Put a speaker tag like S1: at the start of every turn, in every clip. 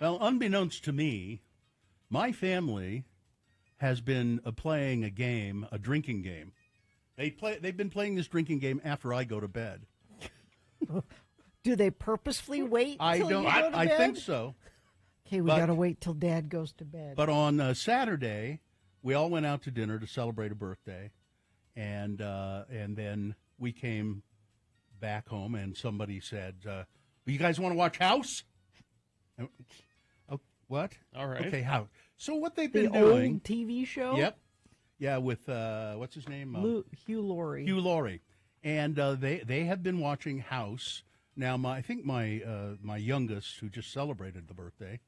S1: Well, unbeknownst to me, my family has been playing a game, a drinking game. They've been playing this drinking game after I go to bed.
S2: Do they purposefully wait
S1: I
S2: till
S1: don't.
S2: you go to
S1: I
S2: bed?
S1: think so.
S2: Okay, we
S1: but-
S2: got to wait till Dad goes to bed.
S1: But on Saturday, we all went out to dinner to celebrate a birthday, and then we came back home, and somebody said, "You guys want to watch House?" Oh, what?
S3: All right.
S1: Okay, House. So what they've
S2: the
S1: been doing?
S2: old TV show?
S1: Yep. Yeah, with what's his name?
S2: Hugh Laurie.
S1: Hugh Laurie, and they have been watching House. Now, I think my youngest, who just celebrated the birthday,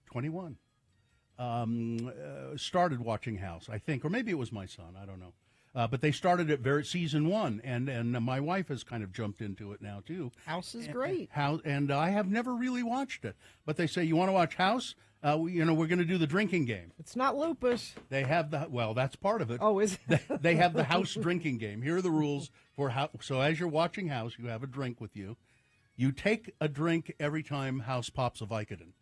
S1: 21, started watching House, I think, or maybe it was my son. I don't know. But they started at season 1, and my wife has kind of jumped into it now too.
S2: House is great.
S1: And I have never really watched it. But they say, you want to watch House? We're going to do the drinking game.
S2: It's not lupus.
S1: They have that's part of it.
S2: Oh, is it?
S1: They have the House drinking game. Here are the rules for how. So as you're watching House, you have a drink with you. You take a drink every time House pops a Vicodin.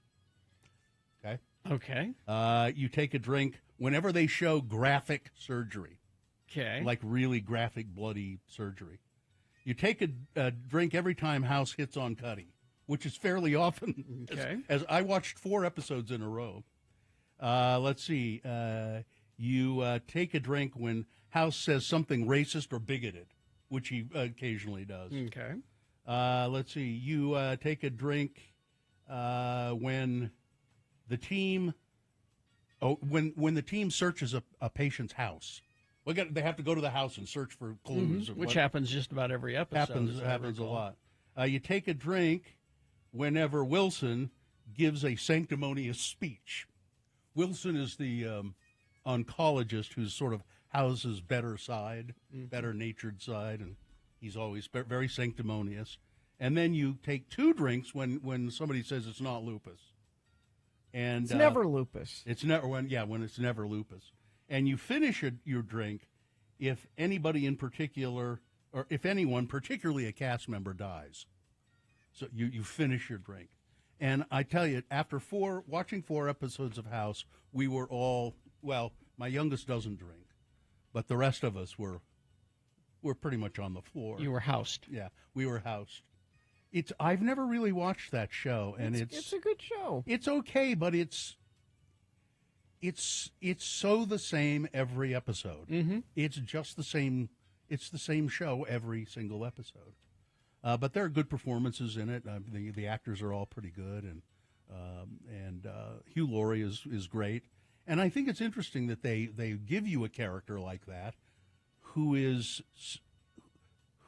S1: Okay.
S3: Okay.
S1: You take a drink whenever they show graphic surgery.
S3: Okay.
S1: Like really graphic, bloody surgery. You take a drink every time House hits on Cuddy, which is fairly often.
S3: Okay.
S1: As I watched 4 episodes in a row. Let's see. You take a drink when House says something racist or bigoted, which he occasionally does.
S3: Okay.
S1: Let's see. You take a drink when the team. Oh, when the team searches a patient's house. They have to go to the house and search for clues.
S3: Which happens just about every episode.
S1: Happens a lot. You take a drink whenever Wilson gives a sanctimonious speech. Wilson is the oncologist who's sort of House's better side, better-natured side, and he's always very sanctimonious. And then you take 2 drinks when somebody says it's not lupus. And
S2: It's never lupus.
S1: It's never when it's never lupus. And you finish your drink if anybody in particular, or if anyone, particularly a cast member, dies. So you finish your drink. And I tell you, after watching 4 episodes of House, we were all, my youngest doesn't drink, but the rest of us were pretty much on the floor.
S3: You were housed.
S1: Yeah, we were housed. I've never really watched that show, and
S2: it's a good show.
S1: It's okay, but it's so the same every episode.
S3: Mm-hmm.
S1: It's just the same. It's the same show every single episode. But there are good performances in it. The actors are all pretty good, and Hugh Laurie is great. And I think it's interesting that they give you a character like that, who's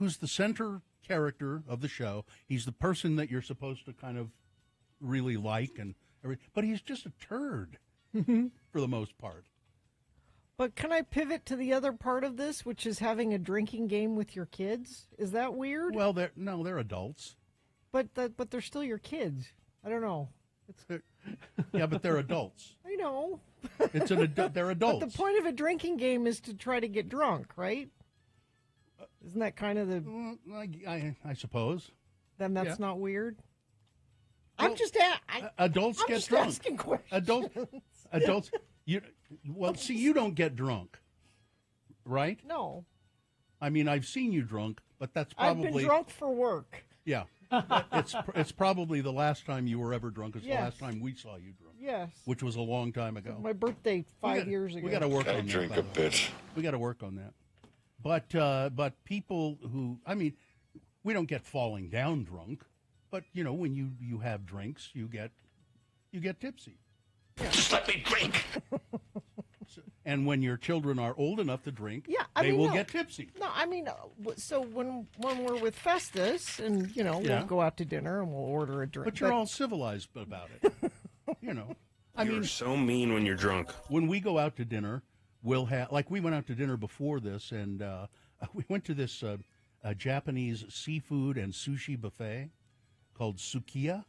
S1: the center character of the show. He's the person that you're supposed to kind of really like, but he's just a turd for the most part.
S2: But can I pivot to the other part of this, which is having a drinking game with your kids? Is that weird?
S1: Well, they're adults.
S2: But they're still your kids. I don't know.
S1: Yeah, but they're adults.
S2: I know.
S1: They're adults.
S2: But the point of a drinking game is to try to get drunk, right? Isn't that kind of the?
S1: I suppose.
S2: Then that's not weird.
S1: Well,
S2: I'm just
S1: adults
S2: I'm
S1: get
S2: just
S1: drunk.
S2: asking questions.
S1: Adults. You don't get drunk, right?
S2: No.
S1: I mean, I've seen you drunk, but that's probably
S2: I've been drunk for work.
S1: Yeah, it's probably the last time you were ever drunk. It's
S2: Yes.
S1: the last time we saw you drunk.
S2: Yes.
S1: Which was a long time ago.
S2: My birthday 5 years ago.
S1: We got to work
S4: I
S1: on
S4: drink
S1: that.
S4: a bit.
S1: We got to work on that. But people who, I mean, we don't get falling down drunk, but when you have drinks, you get tipsy.
S4: Just let me drink.
S1: And when your children are old enough to drink,
S2: they
S1: will get tipsy.
S2: No, I mean, so when we're with Festus, and we'll go out to dinner and we'll order a drink.
S1: But you're all civilized about it.
S4: You're so mean when you're drunk.
S1: When we go out to dinner, we'll have, like we went out to dinner before this, and we went to this Japanese seafood and sushi buffet called Sukiya.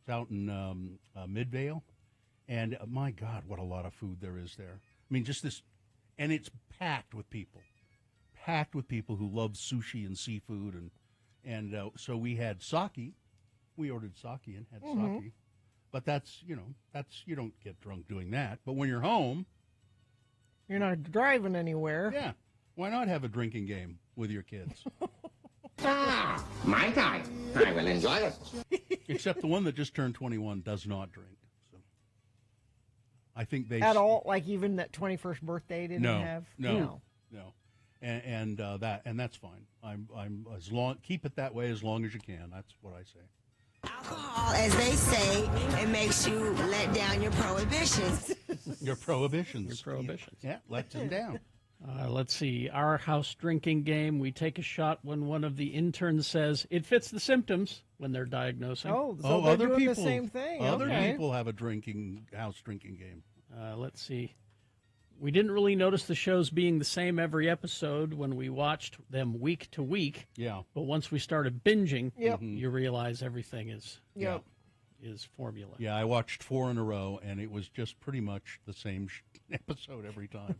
S1: It's out in Midvale. And my God, what a lot of food there is there. I mean, just this, and it's packed with people who love sushi and seafood. And so we had sake. We ordered sake and had sake. But that's you don't get drunk doing that. But when you're home,
S2: You're not driving anywhere.
S1: yeah, why not have a drinking game with your kids?
S5: My time. I will enjoy it.
S1: Except the one that just turned 21 does not drink. So I think they
S2: At all, like even that 21st birthday didn't have.
S1: No. And that's fine. I'm as long keep it that way as long as you can. That's what I say.
S6: Alcohol, as they say, it makes you let down your prohibitions.
S1: Your prohibitions.
S3: Your prohibitions.
S1: Yeah, let them down.
S3: Let's see. Our house drinking game. We take a shot when one of the interns says it fits the symptoms when they're diagnosing.
S2: Oh, so they're
S1: other
S2: doing
S1: people
S2: the same thing.
S1: Other
S2: Okay.
S1: people have a house drinking game.
S3: Let's see. We didn't really notice the shows being the same every episode when we watched them week to week.
S1: Yeah.
S3: But once we started binging,
S2: Yep.
S3: you realize everything is
S2: Yep.
S3: formula.
S1: Yeah, I watched 4 in a row, and it was just pretty much the same episode every time.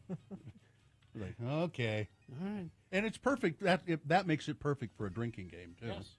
S1: Like, okay.
S3: All right.
S1: And it's perfect. That makes it perfect for a drinking game, too.
S3: Yes.